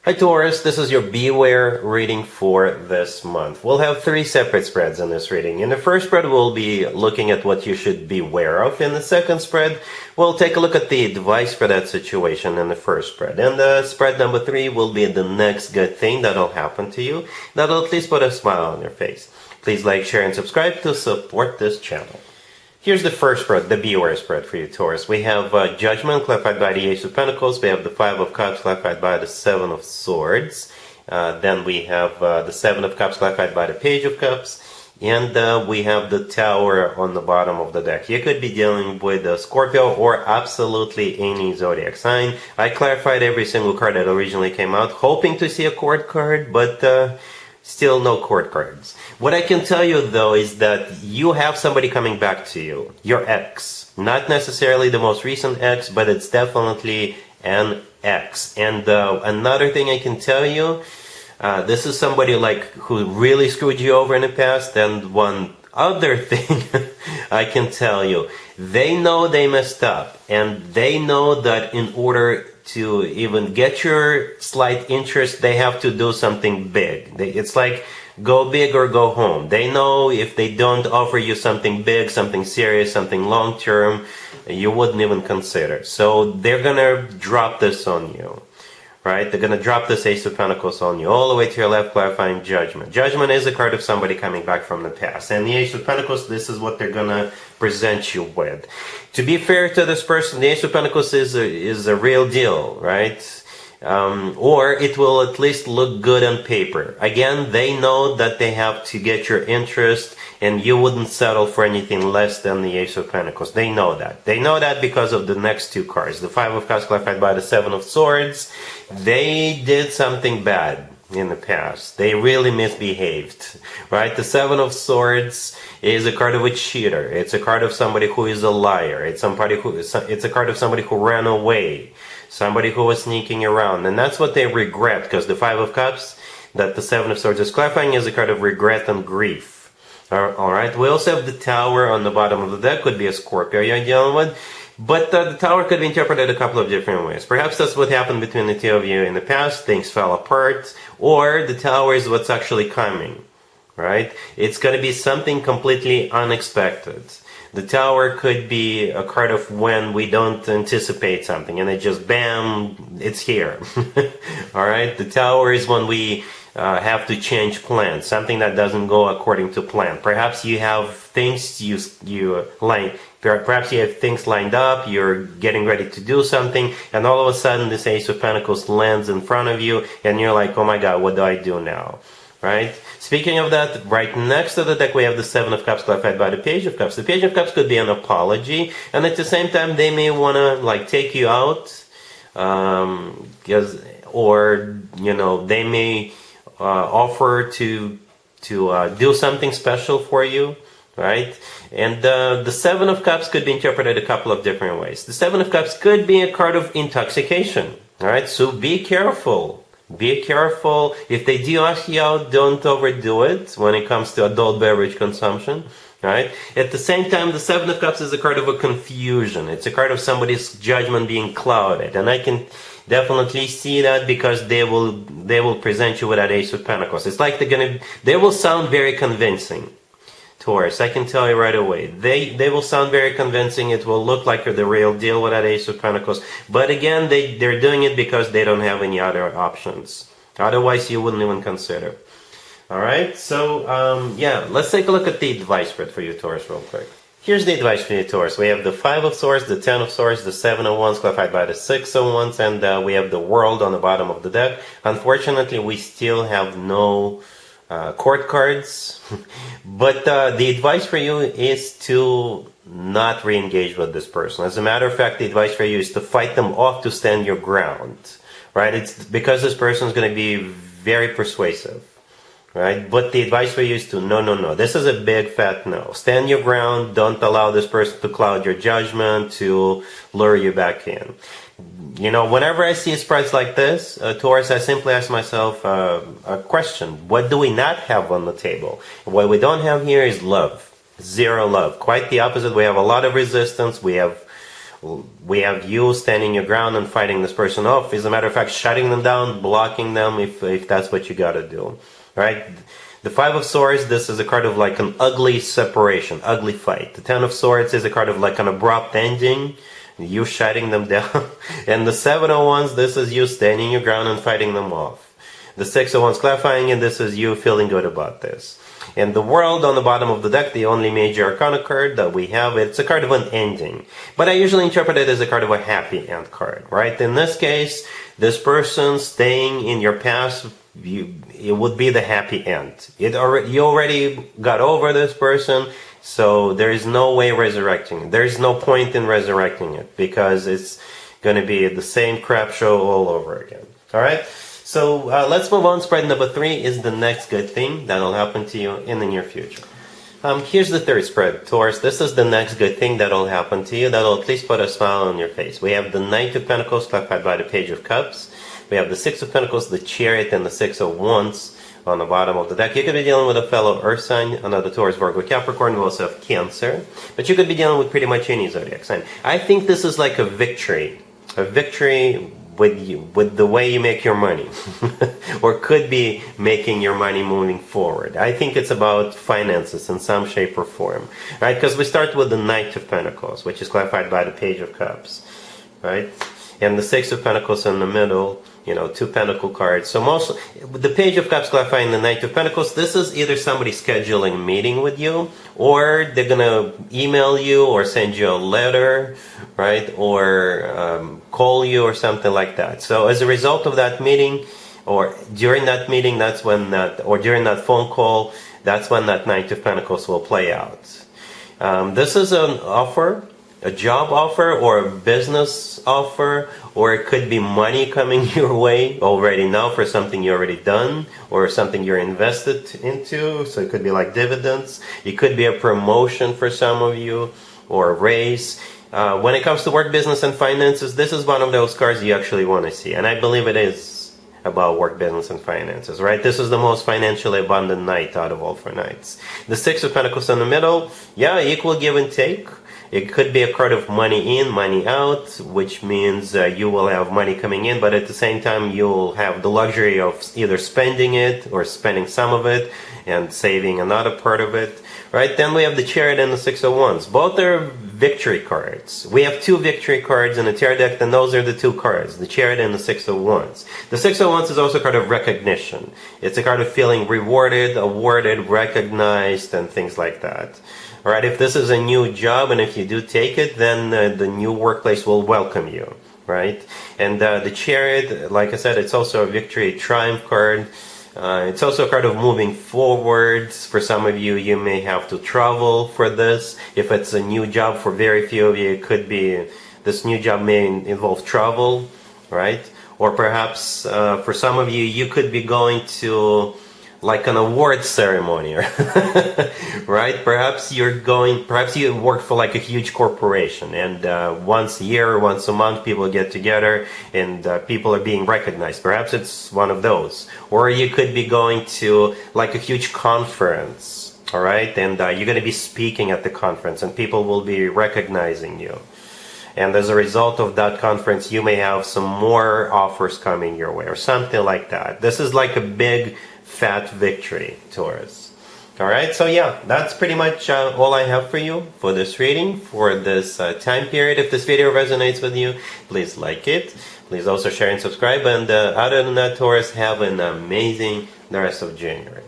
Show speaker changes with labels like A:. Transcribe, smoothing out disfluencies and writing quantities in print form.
A: Hi Taurus, this is your Beware reading for this month. We'll have 3 separate spreads in this reading. In the first spread, we'll be looking at what you should beware of. In the second spread, we'll take a look at the advice for that situation in the first spread. And the spread number 3 will be the next good thing that'll happen to you. That'll at least put a smile on your face. Please like, share, and subscribe to support this channel. Here's the first spread, the Beware spread for you, Taurus. We have Judgment, clarified by the Ace of Pentacles. We have the Five of Cups, clarified by the Seven of Swords. Then we have the Seven of Cups, clarified by the Page of Cups. And we have the Tower on the bottom of the deck. You could be dealing with a Scorpio or absolutely any zodiac sign. I clarified every single card that originally came out, hoping to see a court card, but still no court cards. What I can tell you though is that you have somebody coming back to you, your ex. Not necessarily the most recent ex, but it's definitely an ex. And another thing I can tell you, this is somebody like who really screwed you over in the past. And one other thing I can tell you, they know they messed up, and they know that in order to even get your slight interest, they have to do something big. It's like go big or go home. They know if they don't offer you something big, something serious, something long term, you wouldn't even consider. So they're gonna drop this on you, right? They're gonna drop this Ace of Pentacles on you all the way to your left, clarifying Judgment. Judgment is a card of somebody coming back from the past, and the Ace of Pentacles, this is what they're gonna present you with. To be fair to this person, the Ace of Pentacles is a real deal, right? Or it will at least look good on paper. Again, they know that they have to get your interest, and you wouldn't settle for anything less than the Ace of Pentacles. They know that. They know that because of the next 2 cards. The Five of Cups, clarified by the Seven of Swords. They did something bad in the past. They really misbehaved, right? The Seven of Swords is a card of a cheater. It's a card of somebody who is a liar. It's a card of somebody who ran away, somebody who was sneaking around, and that's what they regret, because the Five of Cups that the Seven of Swords is clarifying is a card of regret and grief. All right. We also have the Tower on the bottom of the deck. Could be a Scorpio you're dealing with. But the Tower could be interpreted a couple of different ways. Perhaps that's what happened between the two of you in the past. Things fell apart. Or the Tower is what's actually coming, right? It's going to be something completely unexpected. The Tower could be a card of when we don't anticipate something, and it just, bam, it's here. All right? The Tower is when we have to change plans, something that doesn't go according to plan. Perhaps you have things perhaps you have things lined up, you're getting ready to do something, and all of a sudden this Ace of Pentacles lands in front of you, and you're like, oh my god, what do I do now? Right? Speaking of that, right next to the deck we have the Seven of Cups, clarified by the Page of Cups. The Page of Cups could be an apology, and at the same time they may want to like take you out, or you know, they may offer to do something special for you, right? And the Seven of Cups could be interpreted a couple of different ways. The Seven of Cups could be a card of intoxication, all right? So be careful. Be careful. If they do ask you out, don't overdo it when it comes to adult beverage consumption, right? At the same time, the Seven of Cups is a card of a confusion. It's a card of somebody's judgment being clouded, and I can definitely see that because they will present you with that Ace of Pentacles. It's like they will sound very convincing, Taurus. I can tell you right away. They will sound very convincing. It will look like you're the real deal with that Ace of Pentacles. But again, they're doing it because they don't have any other options. Otherwise, you wouldn't even consider. All right. So yeah, let's take a look at the advice spread for you, Taurus, real quick. Here's the advice for you, Taurus. We have the Five of Swords, the Ten of Swords, the Seven of Wands, clarified by the Six of Wands, and we have the World on the bottom of the deck. Unfortunately, we still have no court cards, but the advice for you is to not re-engage with this person. As a matter of fact, the advice for you is to fight them off, to stand your ground, right? It's because this person is going to be very persuasive. Right? But the advice for you is to no. This is a big fat no. Stand your ground. Don't allow this person to cloud your judgment, to lure you back in. You know, whenever I see spreads like this, Taurus, I simply ask myself a question. What do we not have on the table? What we don't have here is love. Zero love. Quite the opposite. We have a lot of resistance. We have we have you standing your ground and fighting this person off. As a matter of fact, shutting them down, blocking them if that's what you got to do, right? The Five of Swords, this is a card of like an ugly separation, ugly fight. The Ten of Swords is a card of like an abrupt ending, you shutting them down. And the Seven of Wands, this is you standing your ground and fighting them off. The Six of Wands clarifying, and this is you feeling good about this. And the World on the bottom of the deck, the only major arcana card that we have, it's a card of an ending. But I usually interpret it as a card of a happy end card, right? In this case, this person staying in your past, it would be the happy end. You already got over this person, so there is no way resurrecting it. There is no point in resurrecting it, because it's going to be the same crap show all over again. All right? So let's move on. Spread number 3 is the next good thing that'll happen to you in the near future. Here's the third spread, Taurus. This is the next good thing that'll happen to you that'll at least put a smile on your face. We have the Knight of Pentacles clarified by the Page of Cups. We have the Six of Pentacles, the Chariot, and the Six of Wands on the bottom of the deck. You could be dealing with a fellow Earth sign, another Taurus, Virgo, Capricorn. We also have Cancer. But you could be dealing with pretty much any zodiac sign. I think this is like a victory. A victory with the way you make your money. Or could be making your money moving forward. I think it's about finances in some shape or form. Right? Because we start with the Knight of Pentacles, which is clarified by the Page of Cups. Right? And the Six of Pentacles in the middle, you know, 2 Pentacle cards. So the Page of Cups clarifying the Knight of Pentacles, this is either somebody scheduling a meeting with you, or they're going to email you or send you a letter, right? Or call you or something like that. So as a result of that meeting, or during that meeting, that's when or during that phone call, that's when that Knight of Pentacles will play out. This is an offer, a job offer or a business offer, or it could be money coming your way already now for something you already done or something you're invested into. So it could be like dividends. It could be a promotion for some of you or a raise. When it comes to work, business, and finances, this is one of those cards you actually want to see. And I believe it is about work, business, and finances, right? This is the most financially abundant night out of all 4 nights. The Six of Pentacles in the middle, yeah, equal give and take. It could be a card of money in, money out, which means you will have money coming in, but at the same time you'll have the luxury of either spending it or spending some of it and saving another part of it, right? Then we have the Chariot and the Six of Wands. Both are victory cards. We have 2 victory cards in the tarot deck, and those are the 2 cards, the Chariot and the Six of Wands. The Six of Wands is also a card of recognition. It's a card of feeling rewarded, awarded, recognized, and things like that. All right, if this is a new job and if you do take it, then the new workplace will welcome you, right? And the Chariot, like I said, it's also a victory triumph card. It's also a card of moving forwards. For some of you, you may have to travel for this. If it's a new job, for very few of you, it could be, this new job may involve travel, right? Or perhaps for some of you, you could be going to like an award ceremony, right? Perhaps you work for like a huge corporation, and once a year or once a month people get together and people are being recognized. Perhaps it's one of those. Or you could be going to like a huge conference, all right? And you're going to be speaking at the conference and people will be recognizing you. And as a result of that conference, you may have some more offers coming your way or something like that. This is like a big fat victory, Taurus. All right, so yeah, that's pretty much all I have for you for this reading, for this time period. If this video resonates with you, please like it. Please also share and subscribe. And other than that, Taurus, have an amazing the rest of January.